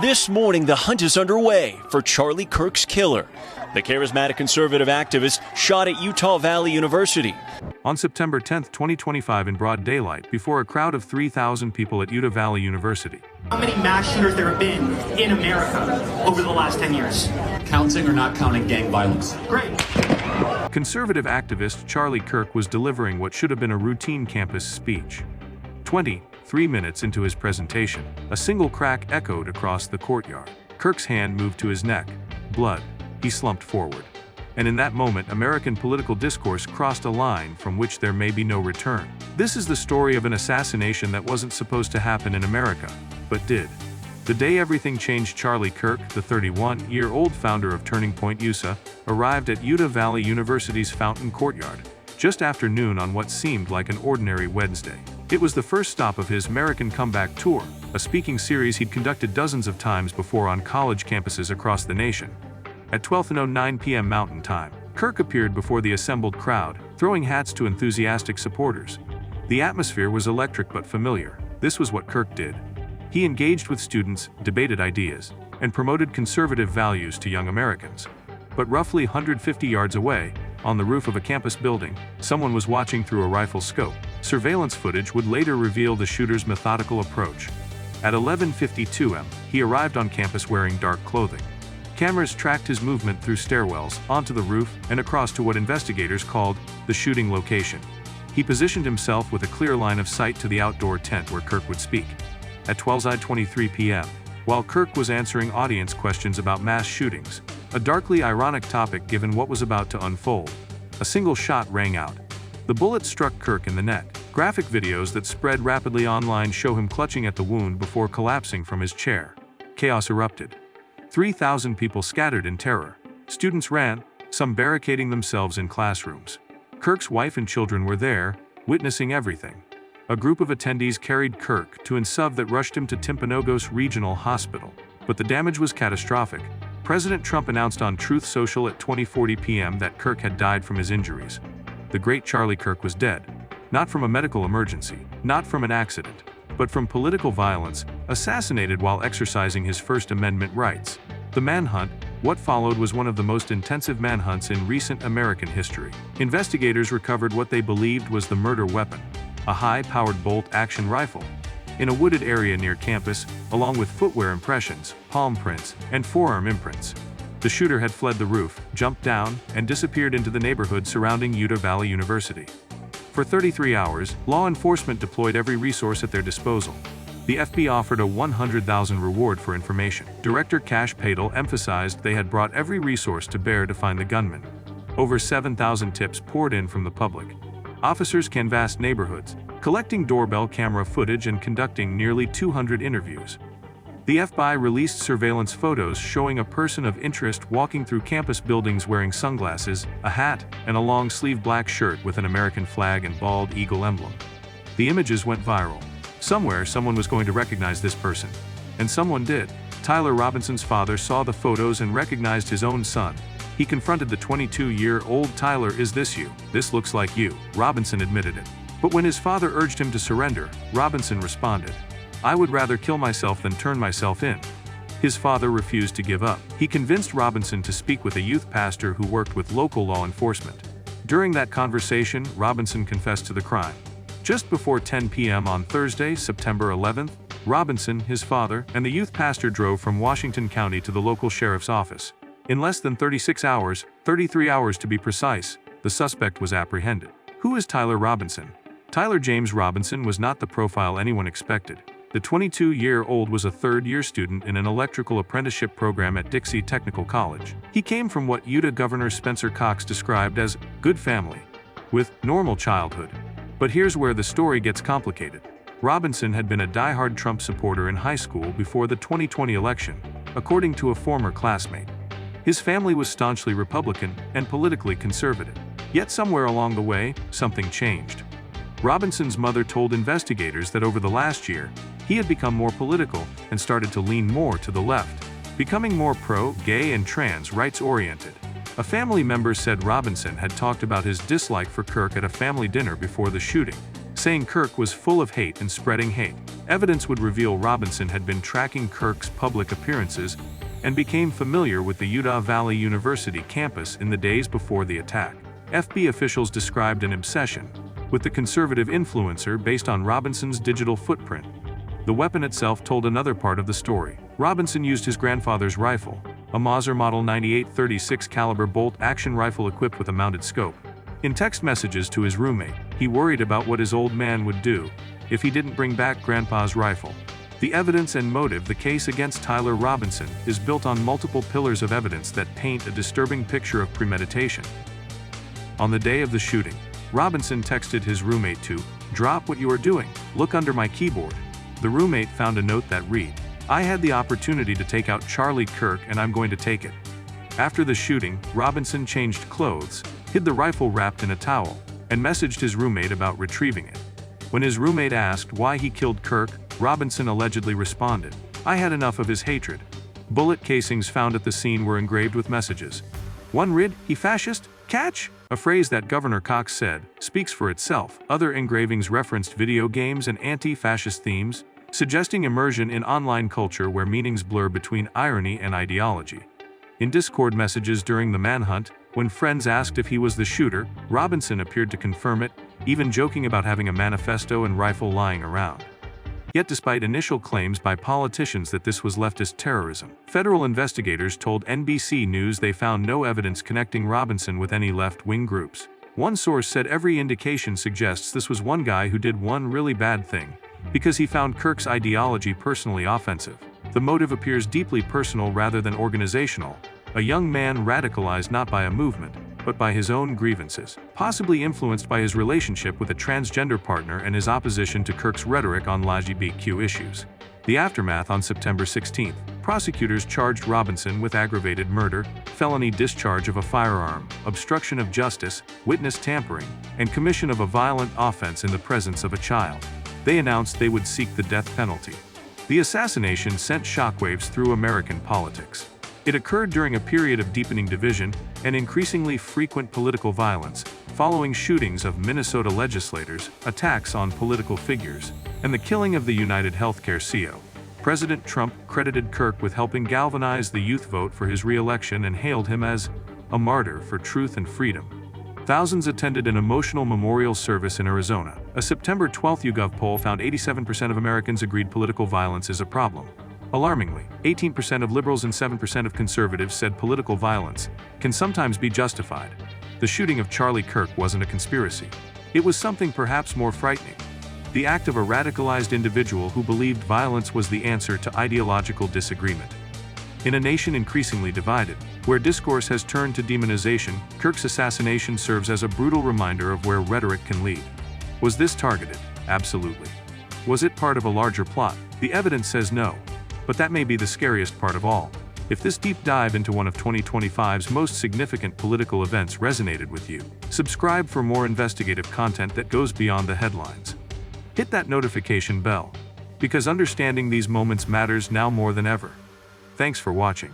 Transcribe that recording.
This morning, the hunt is underway for Charlie Kirk's killer. The charismatic conservative activist shot at Utah Valley University. On September 10, 2025 in broad daylight before a crowd of 3,000 people at Utah Valley University. How many mass shooters there have been in America over the last 10 years? Counting or not counting gang violence? Great. Conservative activist Charlie Kirk was delivering what should have been a routine campus speech. 23 minutes into his presentation, a single crack echoed across the courtyard. Kirk's hand moved to his neck. Blood. He slumped forward. And in that moment, American political discourse crossed a line from which there may be no return. This is the story of an assassination that wasn't supposed to happen in America, but did. The day everything changed. Charlie Kirk, the 31-year-old founder of Turning Point USA, arrived at Utah Valley University's Fountain Courtyard just after noon on what seemed like an ordinary Wednesday. It was the first stop of his American Comeback Tour, a speaking series he'd conducted dozens of times before on college campuses across the nation. At 12:09 p.m. Mountain Time, Kirk appeared before the assembled crowd, throwing hats to enthusiastic supporters. The atmosphere was electric but familiar. This was what Kirk did. He engaged with students, debated ideas, and promoted conservative values to young Americans. But roughly 150 yards away, on the roof of a campus building, someone was watching through a rifle scope. Surveillance footage would later reveal the shooter's methodical approach. At 11:52 am, he arrived on campus wearing dark clothing. Cameras tracked his movement through stairwells, onto the roof, and across to what investigators called the shooting location. He positioned himself with a clear line of sight to the outdoor tent where Kirk would speak. At 12:23 p.m., while Kirk was answering audience questions about mass shootings, a darkly ironic topic given what was about to unfold, a single shot rang out. The bullet struck Kirk in the neck. Graphic videos that spread rapidly online show him clutching at the wound before collapsing from his chair. Chaos erupted. 3,000 people scattered in terror. Students ran, some barricading themselves in classrooms. Kirk's wife and children were there, witnessing everything. A group of attendees carried Kirk to an SUV that rushed him to Timpanogos Regional Hospital. But the damage was catastrophic. President Trump announced on Truth Social at 20:40 p.m. that Kirk had died from his injuries. The great Charlie Kirk was dead. Not from a medical emergency, not from an accident, but from political violence, assassinated while exercising his First Amendment rights. The manhunt, what followed, was one of the most intensive manhunts in recent American history. Investigators recovered what they believed was the murder weapon, a high-powered bolt-action rifle, in a wooded area near campus, along with footwear impressions, palm prints, and forearm imprints. The shooter had fled the roof, jumped down, and disappeared into the neighborhood surrounding Utah Valley University. For 33 hours, law enforcement deployed every resource at their disposal. The FBI offered a $100,000 reward for information. Director Cash Patel emphasized they had brought every resource to bear to find the gunman. Over 7,000 tips poured in from the public. Officers canvassed neighborhoods, collecting doorbell camera footage and conducting nearly 200 interviews. The FBI released surveillance photos showing a person of interest walking through campus buildings wearing sunglasses, a hat, and a long-sleeved black shirt with an American flag and bald eagle emblem. The images went viral. Somewhere, someone was going to recognize this person. And someone did. Tyler Robinson's father saw the photos and recognized his own son. He confronted the 22-year-old Tyler. "Is this you? This looks like you." Robinson admitted it. But when his father urged him to surrender, Robinson responded, "I would rather kill myself than turn myself in." His father refused to give up. He convinced Robinson to speak with a youth pastor who worked with local law enforcement. During that conversation, Robinson confessed to the crime. Just before 10 p.m. on Thursday, September 11th, Robinson, his father, and the youth pastor drove from Washington County to the local sheriff's office. In less than 36 hours, 33 hours to be precise, the suspect was apprehended. Who is Tyler Robinson? Tyler James Robinson was not the profile anyone expected. The 22-year-old was a third-year student in an electrical apprenticeship program at Dixie Technical College. He came from what Utah Governor Spencer Cox described as good family, with normal childhood. But here's where the story gets complicated. Robinson had been a die-hard Trump supporter in high school before the 2020 election, according to a former classmate. His family was staunchly Republican and politically conservative. Yet somewhere along the way, something changed. Robinson's mother told investigators that over the last year, he had become more political and started to lean more to the left, becoming more pro-gay and trans rights-oriented. A family member said Robinson had talked about his dislike for Kirk at a family dinner before the shooting, saying Kirk was full of hate and spreading hate. Evidence would reveal Robinson had been tracking Kirk's public appearances and became familiar with the Utah Valley University campus in the days before the attack. FBI officials described an obsession with the conservative influencer based on Robinson's digital footprint. The weapon itself told another part of the story. Robinson used his grandfather's rifle, a Mauser Model 98 .36 caliber bolt-action rifle equipped with a mounted scope. In text messages to his roommate, he worried about what his old man would do if he didn't bring back Grandpa's rifle. The evidence and motive. The case against Tyler Robinson is built on multiple pillars of evidence that paint a disturbing picture of premeditation. On the day of the shooting, Robinson texted his roommate to "Drop what you are doing, look under my keyboard." The roommate found a note that read, "I had the opportunity to take out Charlie Kirk and I'm going to take it." After the shooting, Robinson changed clothes, hid the rifle wrapped in a towel, and messaged his roommate about retrieving it. When his roommate asked why he killed Kirk, Robinson allegedly responded, "I had enough of his hatred." Bullet casings found at the scene were engraved with messages. One read, "He fascist? Catch?" A phrase that Governor Cox said speaks for itself. Other engravings referenced video games and anti-fascist themes, suggesting immersion in online culture where meanings blur between irony and ideology. In Discord messages during the manhunt, when friends asked if he was the shooter, Robinson appeared to confirm it, even joking about having a manifesto and rifle lying around. Yet despite initial claims by politicians that this was leftist terrorism, federal investigators told NBC News they found no evidence connecting Robinson with any left-wing groups. One source said every indication suggests this was one guy who did one really bad thing, because he found Kirk's ideology personally offensive. The motive appears deeply personal rather than organizational, a young man radicalized not by a movement, but by his own grievances, possibly influenced by his relationship with a transgender partner and his opposition to Kirk's rhetoric on LGBTQ issues. The aftermath. On September 16, prosecutors charged Robinson with aggravated murder, felony discharge of a firearm, obstruction of justice, witness tampering, and commission of a violent offense in the presence of a child. They announced they would seek the death penalty. The assassination sent shockwaves through American politics. It occurred during a period of deepening division and increasingly frequent political violence, following shootings of Minnesota legislators, attacks on political figures, and the killing of the United Healthcare CEO. President Trump credited Kirk with helping galvanize the youth vote for his re-election and hailed him as a martyr for truth and freedom. Thousands attended an emotional memorial service in Arizona. A September 12 YouGov poll found 87% of Americans agreed political violence is a problem. Alarmingly, 18% of liberals and 7% of conservatives said political violence can sometimes be justified. The shooting of Charlie Kirk wasn't a conspiracy. It was something perhaps more frightening. The act of a radicalized individual who believed violence was the answer to ideological disagreement. In a nation increasingly divided, where discourse has turned to demonization, Kirk's assassination serves as a brutal reminder of where rhetoric can lead. Was this targeted? Absolutely. Was it part of a larger plot? The evidence says no. But that may be the scariest part of all. If this deep dive into one of 2025's most significant political events resonated with you, subscribe for more investigative content that goes beyond the headlines. Hit that notification bell, because understanding these moments matters now more than ever. Thanks for watching.